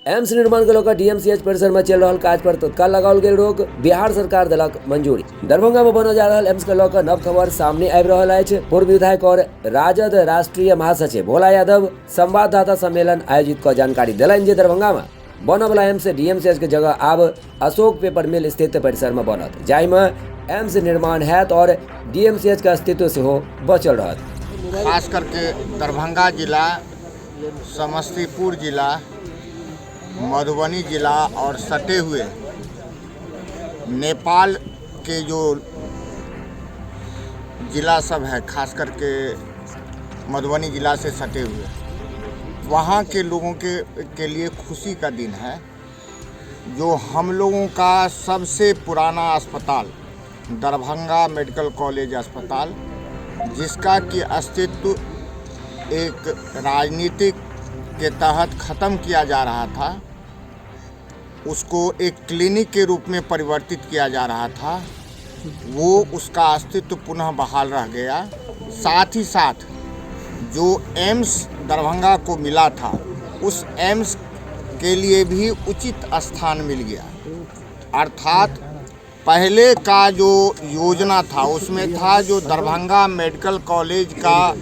AIIMS निर्माण को लेकर डीएमसीएच परिसर में चल रहा काज पर तत्काल लगाओल गेल रोक बिहार सरकार देलक मंजूरी। दरभंगा में बनल जा रहा एम्स के लेकर नव खबर सामने आबि रहल अछि। पूर्व विधायक और राजद राष्ट्रीय महासचिव भोला यादव संवाददाता सम्मेलन आयोजित कर जानकारी दिलनि जे दरभंगा में बनने वाला एम्स डीएमसीएच के जगह आब अशोक पेपर मिल स्थित परिसर में बनत, जाहि में एम्स निर्माण हैत और डीएमसीएच का अस्तित्व सेहो बचल रहत। खास करके दरभंगा जिला, समस्तीपुर जिला, मधुबनी जिला और सटे हुए नेपाल के जो जिला सब है, खास करके मधुबनी जिला से सटे हुए, वहाँ के लोगों के लिए खुशी का दिन है। जो हम लोगों का सबसे पुराना अस्पताल दरभंगा मेडिकल कॉलेज अस्पताल, जिसका कि अस्तित्व एक राजनीतिक के तहत ख़त्म किया जा रहा था, उसको एक क्लिनिक के रूप में परिवर्तित किया जा रहा था, वो उसका अस्तित्व पुनः बहाल रह गया। साथ ही साथ जो एम्स दरभंगा को मिला था, उस एम्स के लिए भी उचित स्थान मिल गया। अर्थात पहले का जो योजना था उसमें था जो दरभंगा मेडिकल कॉलेज का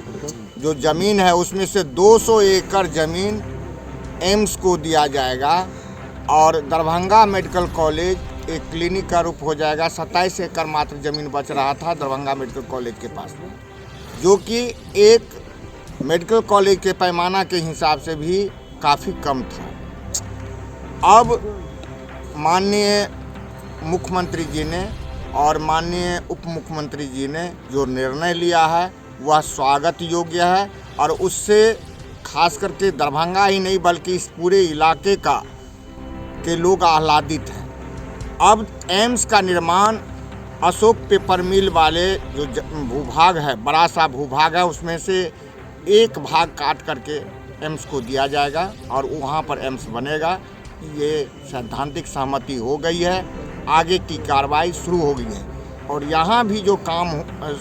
जो ज़मीन है उसमें से 200 एकड़ ज़मीन एम्स को दिया जाएगा और दरभंगा मेडिकल कॉलेज एक क्लिनिक का रूप हो जाएगा। 27 एकड़ मात्र ज़मीन बच रहा था दरभंगा मेडिकल कॉलेज के पास में, जो कि एक मेडिकल कॉलेज के पैमाना के हिसाब से भी काफ़ी कम था। अब माननीय मुख्यमंत्री जी ने और माननीय उप मुख्यमंत्री जी ने जो निर्णय लिया है वह स्वागत योग्य है और उससे खास करके दरभंगा ही नहीं बल्कि इस पूरे इलाके के लोग आह्लादित हैं। अब एम्स का निर्माण अशोक पेपर मिल वाले जो भूभाग है, बड़ा सा भूभाग है, उसमें से एक भाग काट करके एम्स को दिया जाएगा और वहाँ पर एम्स बनेगा। ये सैद्धांतिक सहमति हो गई है, आगे की कार्रवाई शुरू हो गई है और यहाँ भी जो काम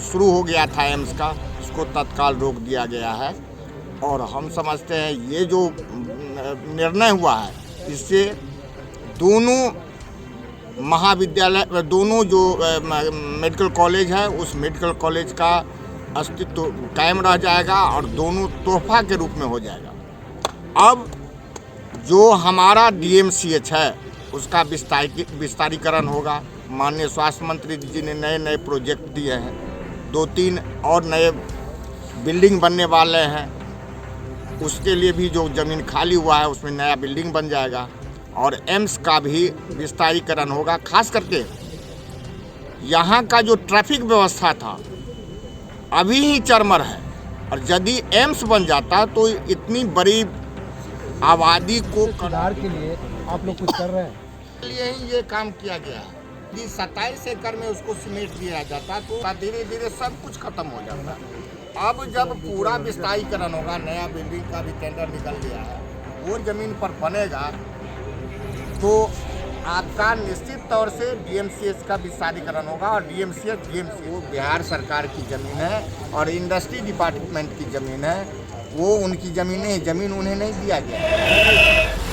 शुरू हो गया था एम्स का, उसको तत्काल रोक दिया गया है। और हम समझते हैं ये जो निर्णय हुआ है, इससे दोनों महाविद्यालय, दोनों जो मेडिकल कॉलेज है, उस मेडिकल कॉलेज का अस्तित्व कायम रह जाएगा और दोनों तोहफा के रूप में हो जाएगा। अब जो हमारा डीएमसीएच है उसका विस्तारीकरण होगा। माननीय स्वास्थ्य मंत्री जी ने नए नए प्रोजेक्ट दिए हैं, 2-3 और नए बिल्डिंग बनने वाले हैं, उसके लिए भी जो ज़मीन खाली हुआ है उसमें नया बिल्डिंग बन जाएगा और एम्स का भी विस्तारीकरण होगा। खास करके यहाँ का जो ट्रैफिक व्यवस्था था अभी ही चरमर है और यदि एम्स बन जाता तो इतनी बड़ी आबादी को सुधार के लिए आप लोग कुछ कर रहे हैं, लिए ही ये काम किया गया है। यदि 27 एकड़ में उसको सीमेंट दिया जाता तो धीरे धीरे सब कुछ खत्म हो जाता। अब जब पूरा विस्तारीकरण होगा, नया बिल्डिंग का भी टेंडर निकल गया है, वो ज़मीन पर बनेगा तो आपका निश्चित तौर से डीएमसीएच का विस्तारीकरण होगा और डीएमसीएच वो बिहार सरकार की ज़मीन है और इंडस्ट्री डिपार्टमेंट की ज़मीन है, वो उनकी ज़मीनें, ज़मीन उन्हें नहीं दिया गया है।